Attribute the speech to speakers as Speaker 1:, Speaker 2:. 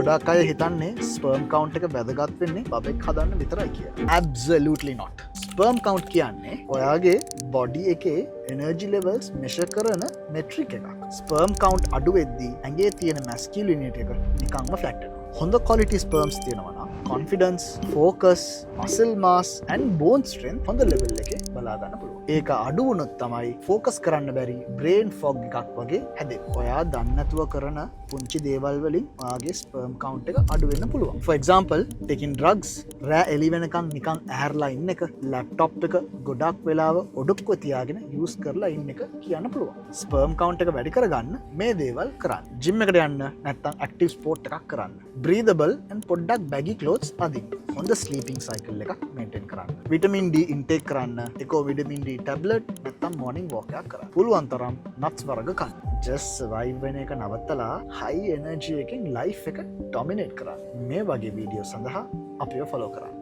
Speaker 1: ගොඩක් අය හිතන්නේ ස්පර්ම් කවුන්ට් එක වැදගත් වෙන්නේ බබෙක් හදන්න විතරයි කියලා. Absolutely not. ස්පර්ම් කවුන්ට් කියන්නේ ඔයාගේ බොඩි එකේ එනර්ජි ලෙවල්ස් මෙෂර් කරන මෙට්‍රික් එකක්. ස්පර්ම් කවුන්ට් අඩු වෙද්දී ඇඟේ තියෙන මැස්කියුලිනිටි එක නිකන්ම ෆ්ලැට් වෙනවා. හොඳ ක්වොලිටි ස්පර්ම්ස් තියෙනවා නම් confidence, focus, muscle mass and bone strength හොඳ ලෙවල් එකේ බලා ගන්න පුළුවන්. ඒක අඩු වුණොත් තමයි ෆෝකස් කරන්න බැරි බ්‍රේන් ෆොග් එකක් වගේ හැදෙන්නේ. ඔයා දන්නේ නැතුව කරන පුංචි දේවල් වලින් ඔයාගේ ස්පර්ම් කවුන්ට් එක අඩු වෙන්න පුළුවන්. For example, taking drugs, රෑ එළි වෙනකන් නිකන් ඇහැරලා ඉන්න එක, ලැප්ටොප් එක ගොඩක් වෙලාව ඔඩොක්කුව තියාගෙන යූස් කරලා ඉන්න එක කියන්න පුළුවන්. ස්පර්ම් කවුන්ට් එක වැඩි කරගන්න මේ දේවල් කරන්න. ජිම් එකට යන්න නැත්නම් ඇක්ටිව් ස්පෝර්ට් එකක් කරන්න. breathable and පොඩ්ඩක් baggy clothes අදින්න. හොඳ ස්ලීපින් සයිකල් එකක් මේන්ටේන් කරන්න. විටමින් D ඉන්ටේක් කරන්න. එකෝ විටමින් D ටැබ්ලට් නැත්නම් මොර්නින් වෝක් එකක් කරන්න. පුළුවන් තරම් නට්ස් වර්ග කන්න. just survive වෙන එක නවත්තලා high energy එකෙන් life එක dominate කරන්න. මේ වගේ වීඩියෝ සඳහා අපිව follow කරන්න.